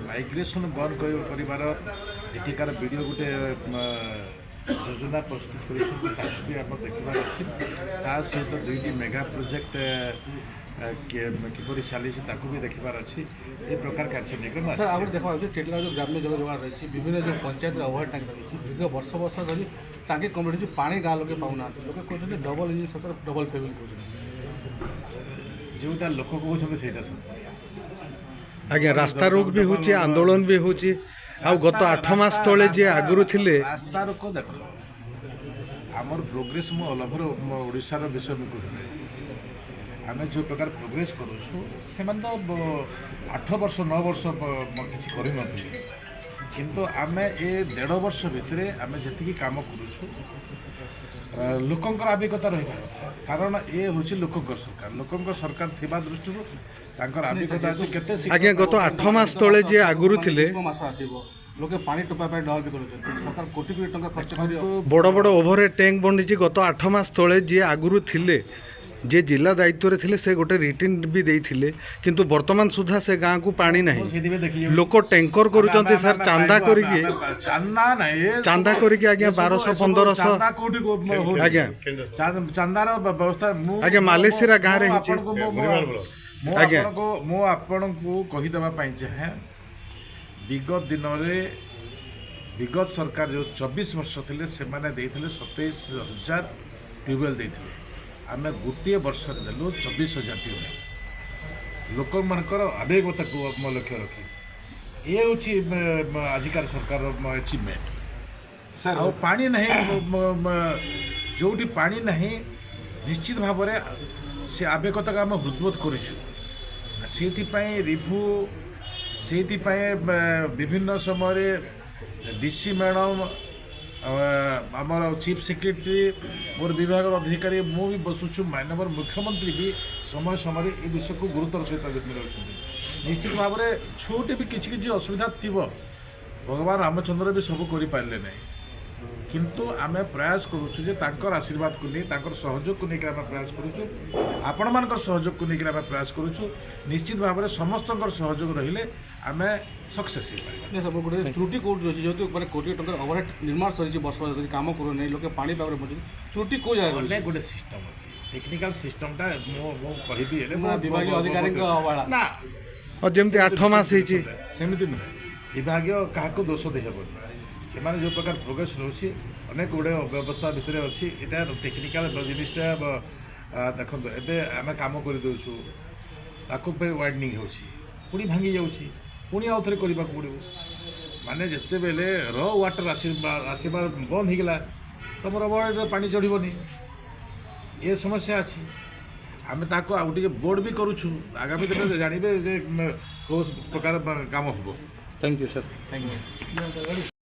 Migration बंद कर एठिकार video गोटे योजना प्रस्तुत कर देखबार अच्छी सहित दुईटी मेगा प्रोजेक्ट किपर चली भी देखबार अच्छी ए प्रकार कार्यक्रम सर आप देखा टेटला जो ग्राम्य जल जोगाड़ रही विभिन्न जो पंचायत ओवर टैंक रही दीर्घ वर्ष वर्ष धरी ताकि कम्युनिटी पानी गाँव लोग पाऊना लोग कहते डबल इंजिन सरकार डबल फेमिल कहते जोटा लोक कहते से आज्ञा रास्ता रोक भी होची आंदोलन भी होची गत 8 मास तले जे आगुरु थिले रास्ता रोक देख आमर प्रोग्रेस मु ऑल ओवर ओडिशा रो विषय में कहले आमे जो प्रकार प्रोग्रेस करूछु सेमान तो 8 वर्ष 9 वर्ष किसी करि नथि किंतु आमे ए 1.5 वर्ष भितरे आमे जति काम करूछु लोकंकर आबिकता रही कारण ये हूँ लोकंकर सरकार थिबा दृष्टि तांकर आबिकता अछि केते आज्ञा गत 8 मास तले जे आगुरु थिले मास आसीबो लोके पानी टोपा पे डल भी करछन सरकार कोटी कोटी टंका खर्च करियो बड़ बड़ ओभर टैंक बनिछि गत 8 मास तले जे आगुरु थिले जे जिला दायित्व रे थिले से गोटे रिटिन भी देइथिले किंतु वर्तमान सुधा से गाँ को पानी नहीं लोक टैंकर करूचंती सर चांदा करिके चांदा करिके आज्ञा 1200 1500 आज्ञा चांदार व्यवस्था आज्ञा मालेसिरा गाँ रे हिची आज्ञा मो आपन को कहि देबा पई चाहे विगत दिन रे विगत सरकार जो 24 वर्ष थिले से माने देइथिले 27000 ट्यूबवेल देइथिले आमे गोटे वर्ष देलु 24,000 ट्यूबवेल लोक मानकर आवेगता को लक्ष्य रखी ये हूँ आजिकार सरकार अचिवमेंट सर आ पानी नहीं जोटी पानी नहीं निश्चित भाव से आवेगता को आम हृदबोध कर रिभ्यू से विभिन्न समय डीसी मैडम आमर चीफ सेक्रेटरी मोर विभाग अधिकारी मु भी बसुछु माननीय मुख्यमंत्री भी समय समय ये विषय को गुरुतर सहित रखुच्च निश्चित भाव में छोटे भी किसी असुविधा थी भगवान रामचंद्र भी सब कर किंतु आमे प्रयास करुछु जे तांकर आशीर्वाद को नहीं तांकर सहयोग को लेकर आमे प्रयास करुछु आपण मानकर सहयोग को लेकर आमे प्रयास करुछु निश्चित भाव में समस्त सहयोग रहिले आमे सक्सेस हे सब गोटे त्रुटि कोड अछि जेतु माने कोटी टंका ओवरहेड निर्माण सरिछि वर्ष वर्ष काम करू नै लोके पानी पावर पछि त्रुटि को जाय नै गोटे सिस्टम अछि टेक्निकल सिस्टम टा मो कहिबी हेले मो विभागीय अधिकारी को अवाला ना और जेमते 8 मास हिछि सेमिति नै विभागीय काहाको दोष दे हेबो से जो प्रकार प्रोग्रेस रोचे अनेक गुड़े व्यवस्था भितर अच्छी यहाँ टेक्निकाल जिनटा देखो एवं आम कम कर वाइडनिंग हो भांगी जाऊँगी पुणी आउ थे करने पड़ो माने जिते बेले र वाटर आसबार बंद होगा तुम रबर पानी चढ़नी ये समस्या अच्छी आम ताको आउटे बोर्ड भी करुचु आगामी दिन में जानवे कौ प्रकार काम हम। Thank you sir thank you.